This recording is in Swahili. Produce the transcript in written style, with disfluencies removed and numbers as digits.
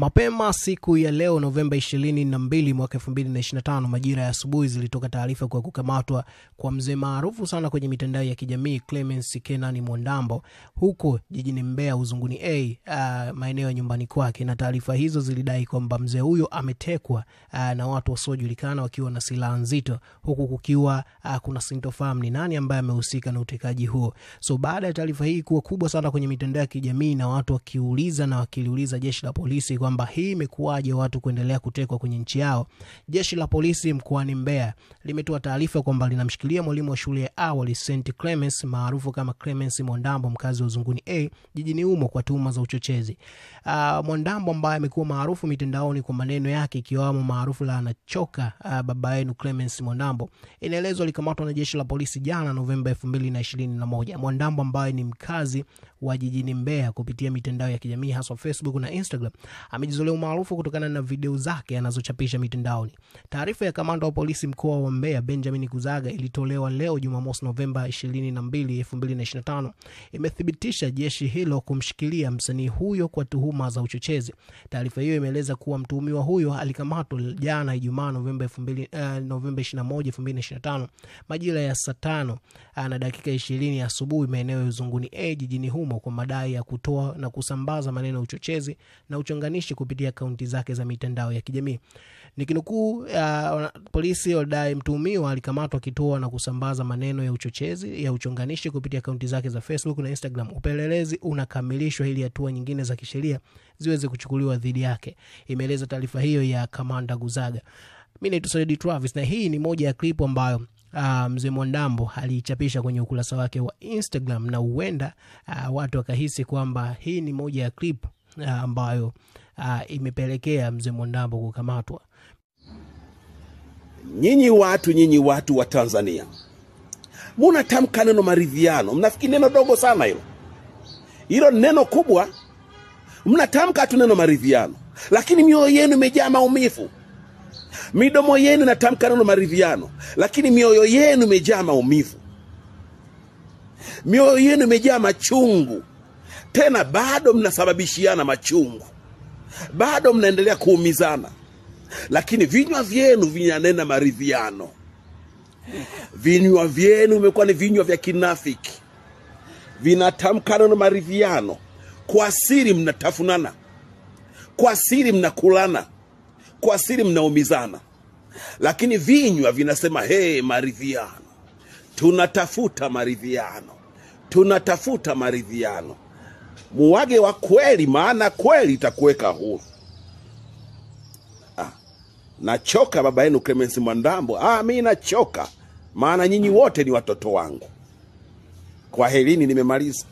Mapema siku ya leo Novemba 22 mwaka 2025 majira ya asubuhi zilitoka taarifa kwa kukamatwa kwa mzee maarufu sana kwenye mitandao ya kijamii Clemence Kenani Mwandambo huko jijini Mbeya Uzunguni maeneo ya nyumbani kwake, na taarifa hizo zilidai kwamba mzee huyo ametekwa na watu wasiojulikana wakiwa na silaha nzito, huku kukiwa kuna sintofahamu ni nani ambaye amehusika na utekaji huo. So baada ya taarifa hii kuwa kubwa sana kwenye mitandao ya kijamii na watu wakiuliza na wakiliuliza jeshi la polisi kwamba hii imekuwaje watu kuendelea kutekwa kwenye nchi yao, jeshi la polisi mkoani Mbeya limetoa taarifa kwamba linamshikilia mwalimu wa shule ya awali St. Clemence maarufu kama Clemence Mwandambo mkazi wa Uzunguni jijini humo kwa tuhuma za uchochezi. Mwandambo ambaye amekuwa maarufu mitandaoni kwa maneno yake ikiwamo maarufu la anachoka baba yenu Clemence Mwandambo, inaelezwa alikamatwa na jeshi la polisi jana Novemba 2021. Mwandambo ambaye ni mkazi wa jijini Mbeya kupitia mitandao ya kijamii hasa Facebook na Instagram amejizolea umaarufu kutokana na video zake anazochapisha mitandaoni. Taarifa ya kamanda wa polisi mkoa wa Mbeya Benjamin Kuzaga ilitolewa leo Jumamosi Novemba 22, 2025 imethibitisha jeshi hilo kumshikilia msanii huyo kwa tuhuma za uchochezi. Taarifa hiyo imeeleza kuwa mtuhumiwa huyo alikamatwa jana Ijumaa Novemba 21, 2025 majira ya saa 5 na dakika 20 asubuhi maeneo ya Uzunguni jijini humo kwa madai ya kutoa na kusambaza maneno ya uchochezi na uchonganishi kupitia akaunti zake za mitandao ya kijamii. Nikinukuu, polisi wadai mtuhumiwa alikamatwa akitoa na kusambaza maneno ya uchochezi ya uchonganishi kupitia akaunti zake za Facebook na Instagram. Upelelezi unakamilishwa ili hatua nyingine za kisheria ziweze kuchukuliwa dhidi yake, imeeleza taarifa hiyo ya kamanda Kuzaga. Mimi naitwa Said Travis na hii ni moja ya clip ambayo mzee Mwandambo alichapisha kwenye ukurasa wake wa Instagram, na huenda watu wakahisi kwamba hii ni moja ya clip ambayo imepelekea mzee Mwandambo kukamatwa. Nyinyi watu wa Tanzania, mnatamka neno maridhiano, mnafikiri neno dogo sana hilo. Hilo neno kubwa. Mnatamka tu neno maridhiano, lakini mioyo yenu imejaa maumivu. Midomo yenu inatamka neno maridhiano, lakini mioyo yenu imejaa maumivu. Mioyo yenu imejaa machungu. Tena bado mnasababishiana machungu. Bado mnaendelea kuumizana. Lakini vinywa vyenu vinanena maridhiano. Vinywa vyenu vimekuwa ni vinywa vya kinafiki. Vinatamka neno maridhiano. Kwa siri mnatafunana. Kwa siri mnakulana. Kwa siri mnaumizana. Lakini vinywa vinasema maridhiano. Tunatafuta maridhiano. Tunatafuta maridhiano. Muwage wa kweli, maana kweli itakuweka huru. Nachoka baba yenu Clemence Mwandambo. Mimi nachoka, maana nyinyi wote ni watoto wangu. Kwa helini nimemaliza.